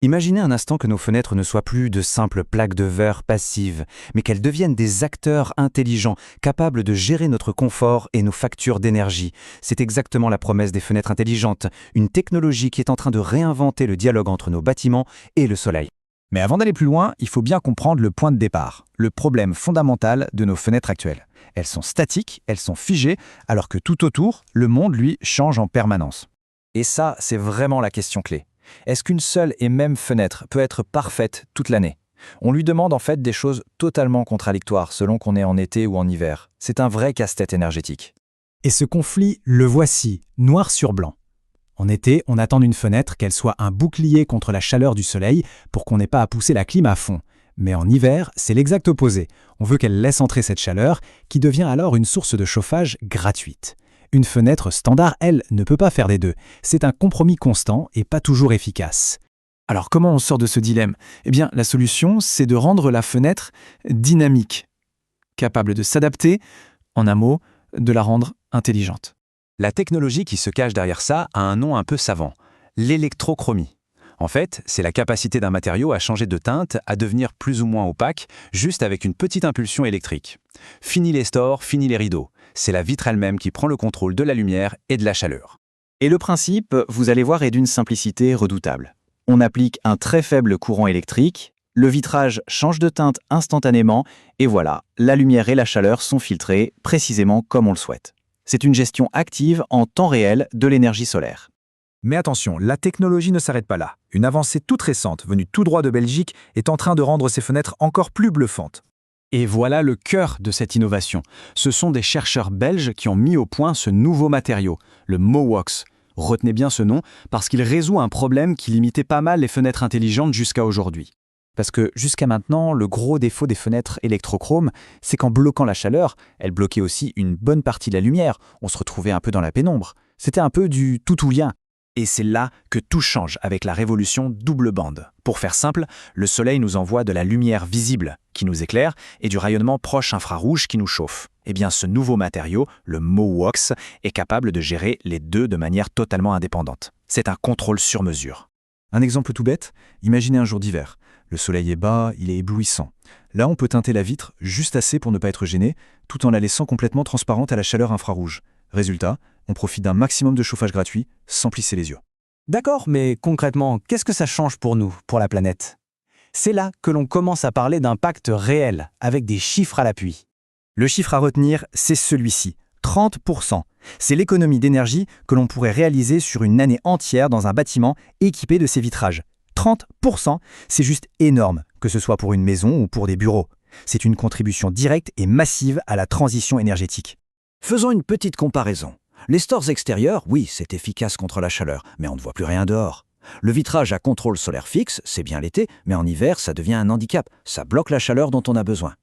Imaginez un instant que nos fenêtres ne soient plus de simples plaques de verre passives, mais qu'elles deviennent des acteurs intelligents, capables de gérer notre confort et nos factures d'énergie. C'est exactement la promesse des fenêtres intelligentes, une technologie qui est en train de réinventer le dialogue entre nos bâtiments et le soleil. Mais avant d'aller plus loin, il faut bien comprendre le point de départ, le problème fondamental de nos fenêtres actuelles. Elles sont statiques, elles sont figées, alors que tout autour, le monde, lui, change en permanence. Et ça, c'est vraiment la question clé. Est-ce qu'une seule et même fenêtre peut être parfaite toute l'année? On lui demande en fait des choses totalement contradictoires selon qu'on est en été ou en hiver. C'est un vrai casse-tête énergétique. Et ce conflit, le voici, noir sur blanc. En été, on attend d'une fenêtre qu'elle soit un bouclier contre la chaleur du soleil pour qu'on n'ait pas à pousser la clim à fond. Mais en hiver, c'est l'exact opposé. On veut qu'elle laisse entrer cette chaleur, qui devient alors une source de chauffage gratuite. Une fenêtre standard, elle, ne peut pas faire des deux. C'est un compromis constant et pas toujours efficace. Alors comment on sort de ce dilemme? Eh bien, la solution, c'est de rendre la fenêtre dynamique, capable de s'adapter, en un mot, de la rendre intelligente. La technologie qui se cache derrière ça a un nom un peu savant, l'électrochromie. En fait, c'est la capacité d'un matériau à changer de teinte, à devenir plus ou moins opaque, juste avec une petite impulsion électrique. Fini les stores, fini les rideaux. C'est la vitre elle-même qui prend le contrôle de la lumière et de la chaleur. Et le principe, vous allez voir, est d'une simplicité redoutable. On applique un très faible courant électrique, le vitrage change de teinte instantanément, et voilà, la lumière et la chaleur sont filtrées précisément comme on le souhaite. C'est une gestion active en temps réel de l'énergie solaire. Mais attention, la technologie ne s'arrête pas là. Une avancée toute récente, venue tout droit de Belgique, est en train de rendre ces fenêtres encore plus bluffantes. Et voilà le cœur de cette innovation. Ce sont des chercheurs belges qui ont mis au point ce nouveau matériau, le MOWOX. Retenez bien ce nom parce qu'il résout un problème qui limitait pas mal les fenêtres intelligentes jusqu'à aujourd'hui. Parce que jusqu'à maintenant, le gros défaut des fenêtres électrochromes, c'est qu'en bloquant la chaleur, elles bloquaient aussi une bonne partie de la lumière. On se retrouvait un peu dans la pénombre. C'était un peu du tout ou rien. Et c'est là que tout change avec la révolution double bande. Pour faire simple, le soleil nous envoie de la lumière visible qui nous éclaire et du rayonnement proche infrarouge qui nous chauffe. Eh bien, ce nouveau matériau, le MOWOX, est capable de gérer les deux de manière totalement indépendante. C'est un contrôle sur mesure. Un exemple tout bête, imaginez un jour d'hiver. Le soleil est bas, il est éblouissant. Là, on peut teinter la vitre juste assez pour ne pas être gêné, tout en la laissant complètement transparente à la chaleur infrarouge. Résultat, on profite d'un maximum de chauffage gratuit sans plisser les yeux. D'accord, mais concrètement, qu'est-ce que ça change pour nous, pour la planète? C'est là que l'on commence à parler d'impact réel, avec des chiffres à l'appui. Le chiffre à retenir, c'est celui-ci, 30%. C'est l'économie d'énergie que l'on pourrait réaliser sur une année entière dans un bâtiment équipé de ces vitrages. 30%, c'est juste énorme, que ce soit pour une maison ou pour des bureaux. C'est une contribution directe et massive à la transition énergétique. Faisons une petite comparaison. Les stores extérieurs, oui, c'est efficace contre la chaleur, mais on ne voit plus rien dehors. Le vitrage à contrôle solaire fixe, c'est bien l'été, mais en hiver, ça devient un handicap. Ça bloque la chaleur dont on a besoin.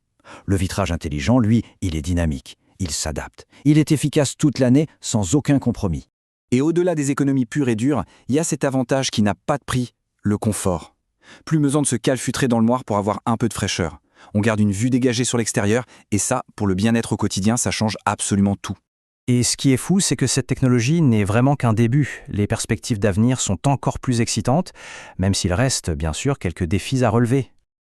Le vitrage intelligent, lui, il est dynamique. Il s'adapte. Il est efficace toute l'année, sans aucun compromis. Et au-delà des économies pures et dures, il y a cet avantage qui n'a pas de prix, le confort. Plus besoin de se calfeutrer dans le noir pour avoir un peu de fraîcheur. On garde une vue dégagée sur l'extérieur, et ça, pour le bien-être au quotidien, ça change absolument tout. Et ce qui est fou, c'est que cette technologie n'est vraiment qu'un début. Les perspectives d'avenir sont encore plus excitantes, même s'il reste, bien sûr, quelques défis à relever.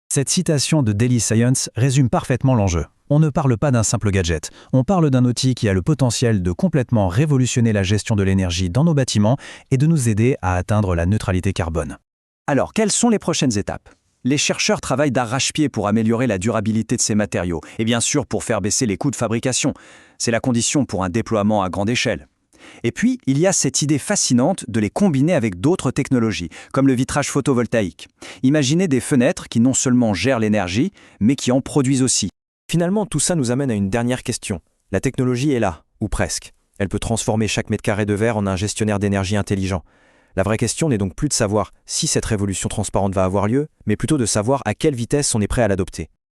Cette citation de Daily Science résume parfaitement l'enjeu. On ne parle pas d'un simple gadget, on parle d'un outil qui a le potentiel de complètement révolutionner la gestion de l'énergie dans nos bâtiments et de nous aider à atteindre la neutralité carbone. Alors, quelles sont les prochaines étapes? Les chercheurs travaillent d'arrache-pied pour améliorer la durabilité de ces matériaux et bien sûr pour faire baisser les coûts de fabrication. C'est la condition pour un déploiement à grande échelle. Et puis, il y a cette idée fascinante de les combiner avec d'autres technologies, comme le vitrage photovoltaïque. Imaginez des fenêtres qui non seulement gèrent l'énergie, mais qui en produisent aussi. Finalement, tout ça nous amène à une dernière question. La technologie est là, ou presque. Elle peut transformer chaque mètre carré de verre en un gestionnaire d'énergie intelligent. La vraie question n'est donc plus de savoir si cette révolution transparente va avoir lieu, mais plutôt de savoir à quelle vitesse on est prêt à l'adopter.